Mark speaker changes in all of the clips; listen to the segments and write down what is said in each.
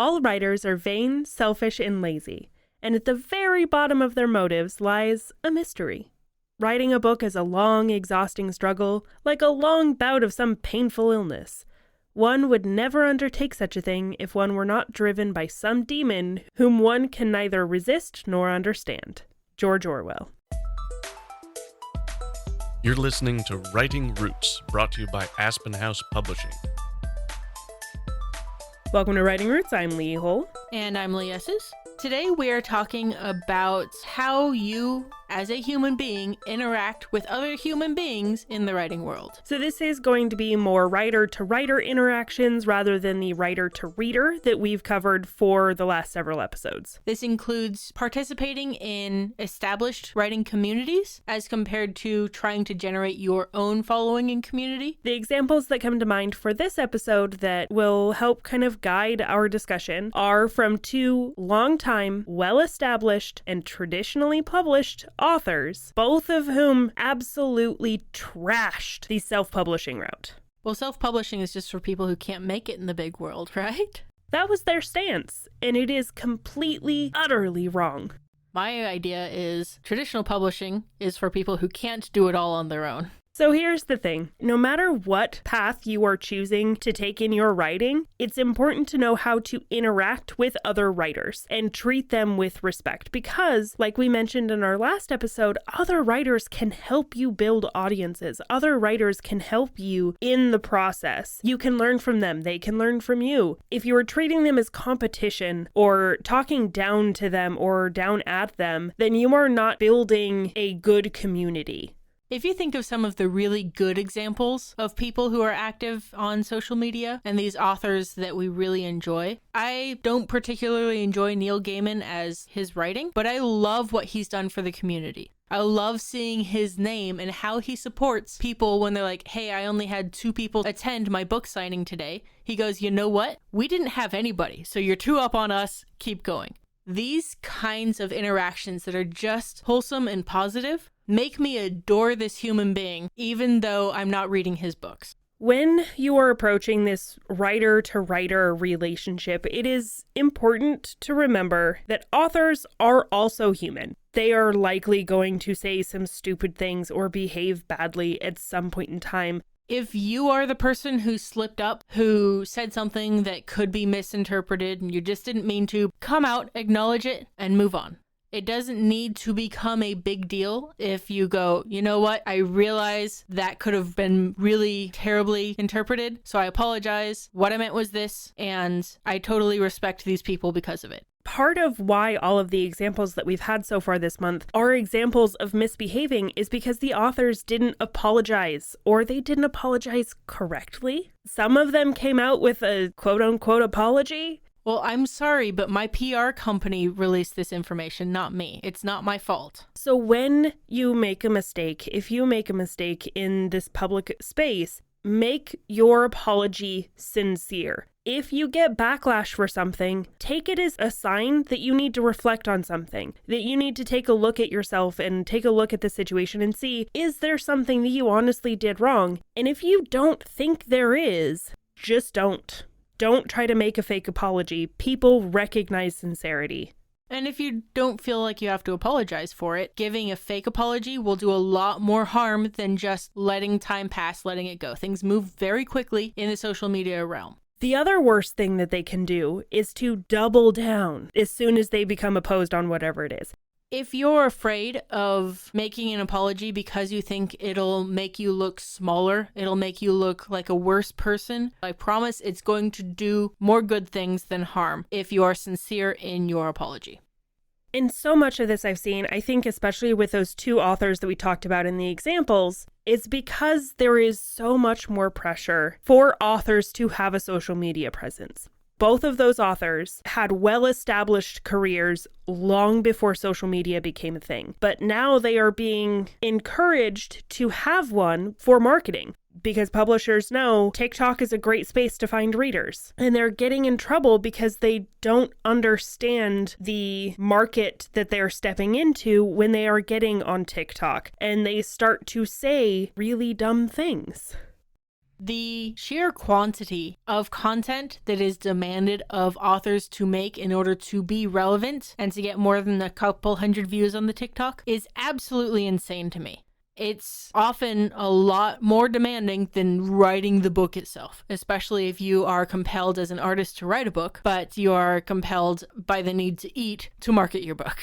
Speaker 1: all writers are vain, selfish, and lazy, and at the very bottom of their motives lies a mystery. Writing a book is a long, exhausting struggle, like a long bout of some painful illness. One would never undertake such a thing if one were not driven by some demon whom one can neither resist nor understand. George Orwell.
Speaker 2: You're listening to Writing Roots, brought to you by Aspen House Publishing.
Speaker 1: Welcome to Writing Roots. I'm Lee Hull.
Speaker 3: And I'm Lee Esses. Today we are talking about how you, as a human being, interact with other human beings in the writing world.
Speaker 1: So this is going to be more writer-to-writer interactions rather than the writer-to-reader that we've covered for the last several episodes.
Speaker 3: This includes participating in established writing communities as compared to trying to generate your own following in community.
Speaker 1: The examples that come to mind for this episode that will help kind of guide our discussion are from two long-time, well-established, and traditionally published authors, both of whom absolutely trashed the self-publishing route.
Speaker 3: Well, self-publishing is just for people who can't make it in the big world, right?
Speaker 1: That was their stance, and it is completely, utterly wrong.
Speaker 3: My idea is traditional publishing is for people who can't do it all on their own.
Speaker 1: So here's the thing. No matter what path you are choosing to take in your writing, it's important to know how to interact with other writers and treat them with respect because, like we mentioned in our last episode, other writers can help you build audiences. Other writers can help you in the process. You can learn from them. They can learn from you. If you are treating them as competition or talking down to them or down at them, then you are not building a good community.
Speaker 3: If you think of some of the really good examples of people who are active on social media and these authors that we really enjoy, I don't particularly enjoy Neil Gaiman as his writing, but I love what he's done for the community. I love seeing his name and how he supports people when they're like, hey, I only had 2 people attend my book signing today. He goes, you know what? We didn't have anybody, so you're 2 up on us. Keep going. These kinds of interactions that are just wholesome and positive make me adore this human being, even though I'm not reading his books.
Speaker 1: When you are approaching this writer-to-writer relationship, it is important to remember that authors are also human. They are likely going to say some stupid things or behave badly at some point in time.
Speaker 3: If you are the person who slipped up, who said something that could be misinterpreted and you just didn't mean to, come out, acknowledge it, and move on. It doesn't need to become a big deal if you go, you know what, I realize that could have been really terribly interpreted, so I apologize. What I meant was this, and I totally respect these people because of it.
Speaker 1: Part of why all of the examples that we've had so far this month are examples of misbehaving is because the authors didn't apologize, or they didn't apologize correctly. Some of them came out with a quote-unquote apology.
Speaker 3: Well, I'm sorry, but my PR company released this information, not me. It's not my fault.
Speaker 1: So when you make a mistake, if you make a mistake in this public space, make your apology sincere. If you get backlash for something, take it as a sign that you need to reflect on something, that you need to take a look at yourself and take a look at the situation and see, is there something that you honestly did wrong? And if you don't think there is, just don't. Don't try to make a fake apology. People recognize sincerity.
Speaker 3: And if you don't feel like you have to apologize for it, giving a fake apology will do a lot more harm than just letting time pass, letting it go. Things move very quickly in the social media realm.
Speaker 1: The other worst thing that they can do is to double down as soon as they become opposed on whatever it is.
Speaker 3: If you're afraid of making an apology because you think it'll make you look smaller, it'll make you look like a worse person, I promise it's going to do more good things than harm if you are sincere in your apology.
Speaker 1: In so much of this I've seen, I think especially with those 2 authors that we talked about in the examples, it's because there is so much more pressure for authors to have a social media presence. Both of those authors had well-established careers long before social media became a thing, but now they are being encouraged to have one for marketing because publishers know TikTok is a great space to find readers, and they're getting in trouble because they don't understand the market that they're stepping into when they are getting on TikTok, and they start to say really dumb things.
Speaker 3: The sheer quantity of content that is demanded of authors to make in order to be relevant and to get more than a couple hundred views on the TikTok is absolutely insane to me. It's often a lot more demanding than writing the book itself, especially if you are compelled as an artist to write a book, but you are compelled by the need to eat to market your book.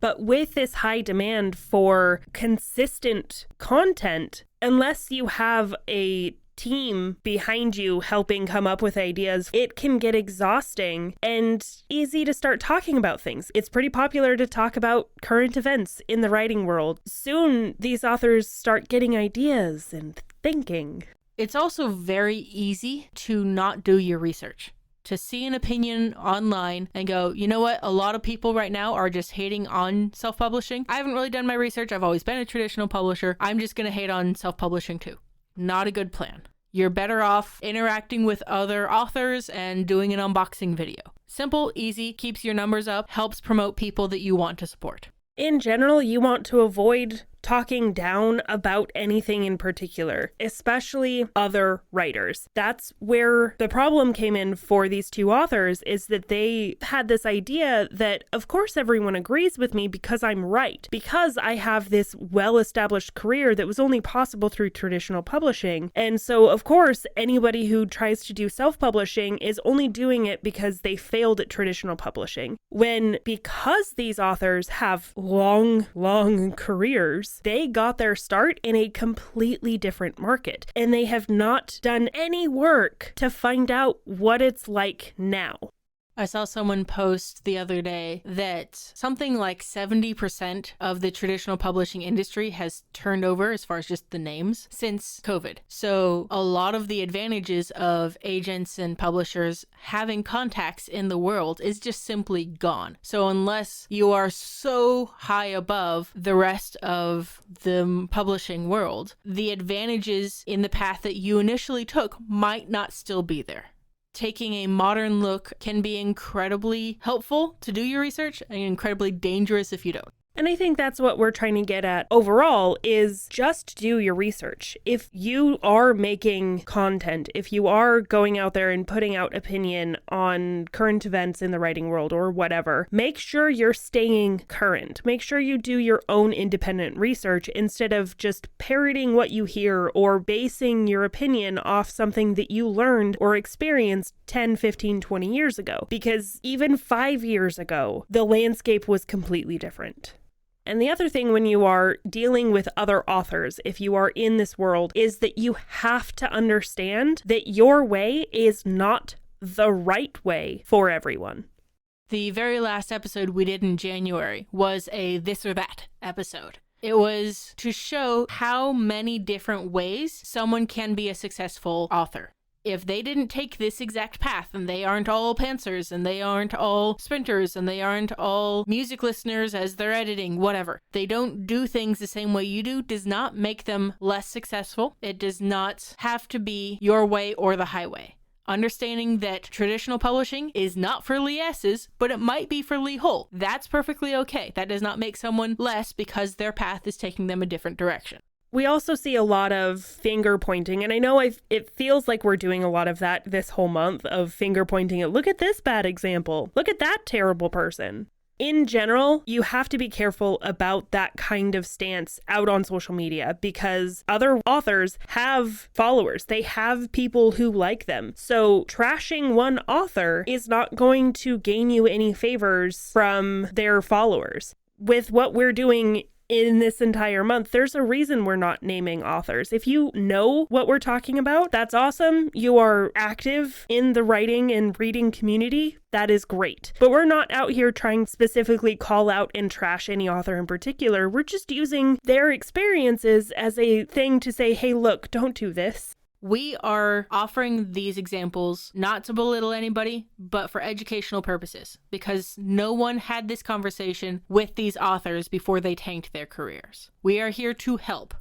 Speaker 1: But with this high demand for consistent content, unless you have a team behind you helping come up with ideas, it can get exhausting and easy to start talking about things. It's pretty popular to talk about current events in the writing world. Soon, these authors start getting ideas and thinking.
Speaker 3: It's also very easy to not do your research. To see an opinion online and go, you know what, a lot of people right now are just hating on self-publishing. I haven't really done my research. I've always been a traditional publisher. I'm just going to hate on self-publishing too. Not a good plan. You're better off interacting with other authors and doing an unboxing video. Simple, easy, keeps your numbers up, helps promote people that you want to support.
Speaker 1: In general, you want to avoid talking down about anything in particular, especially other writers. That's where the problem came in for these two authors, is that they had this idea that, of course, everyone agrees with me because I'm right, because I have this well-established career that was only possible through traditional publishing. And so, of course, anybody who tries to do self-publishing is only doing it because they failed at traditional publishing. When, because these authors have long careers, they got their start in a completely different market, and they have not done any work to find out what it's like now.
Speaker 3: I saw someone post the other day that something like 70% of the traditional publishing industry has turned over as far as just the names since COVID. So a lot of the advantages of agents and publishers having contacts in the world is just simply gone. So unless you are so high above the rest of the publishing world, the advantages in the path that you initially took might not still be there. Taking a modern look can be incredibly helpful to do your research and incredibly dangerous if you don't.
Speaker 1: And I think that's what we're trying to get at overall, is just do your research. If you are making content, if you are going out there and putting out opinion on current events in the writing world or whatever, make sure you're staying current. Make sure you do your own independent research instead of just parroting what you hear or basing your opinion off something that you learned or experienced 10, 15, 20 years ago. Because even 5 years ago, the landscape was completely different. And the other thing when you are dealing with other authors, if you are in this world, is that you have to understand that your way is not the right way for everyone.
Speaker 3: The very last episode we did in January was a this or that episode. It was to show how many different ways someone can be a successful author. If they didn't take this exact path, and they aren't all pantsers, and they aren't all sprinters, and they aren't all music listeners as they're editing, whatever. They don't do things the same way you do, does not make them less successful. It does not have to be your way or the highway. Understanding that traditional publishing is not for Lee S's, but it might be for Lee Hull. That's perfectly okay. That does not make someone less because their path is taking them a different direction.
Speaker 1: We also see a lot of finger pointing, and I know it feels like we're doing a lot of that this whole month, of finger pointing at, look at this bad example, look at that terrible person. In general, you have to be careful about that kind of stance out on social media, because other authors have followers. They have people who like them. So trashing one author is not going to gain you any favors from their followers. With what we're doing in this entire month, there's a reason we're not naming authors. If you know what we're talking about, that's awesome. You are active in the writing and reading community. That is great. But we're not out here trying to specifically call out and trash any author in particular. We're just using their experiences as a thing to say, hey, look, don't do this.
Speaker 3: We are offering these examples not to belittle anybody, but for educational purposes, because no one had this conversation with these authors before they tanked their careers. We are here to help.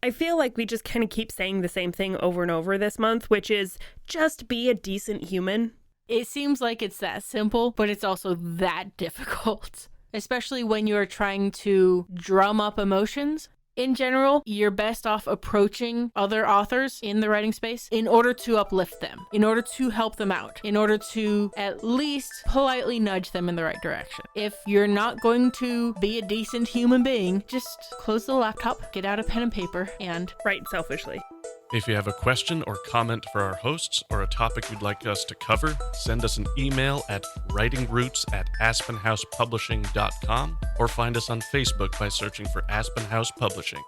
Speaker 1: I feel like we just kind of keep saying the same thing over and over this month, which is just be a decent human.
Speaker 3: It seems like it's that simple, but it's also that difficult, especially when you're trying to drum up emotions. In general, you're best off approaching other authors in the writing space in order to uplift them, in order to help them out, in order to at least politely nudge them in the right direction. If you're not going to be a decent human being, just close the laptop, get out a pen and paper, and
Speaker 1: Write selfishly.
Speaker 2: If you have a question or comment for our hosts or a topic you'd like us to cover, send us an email at writingroots@aspenhousepublishing.com or find us on Facebook by searching for Aspen House Publishing.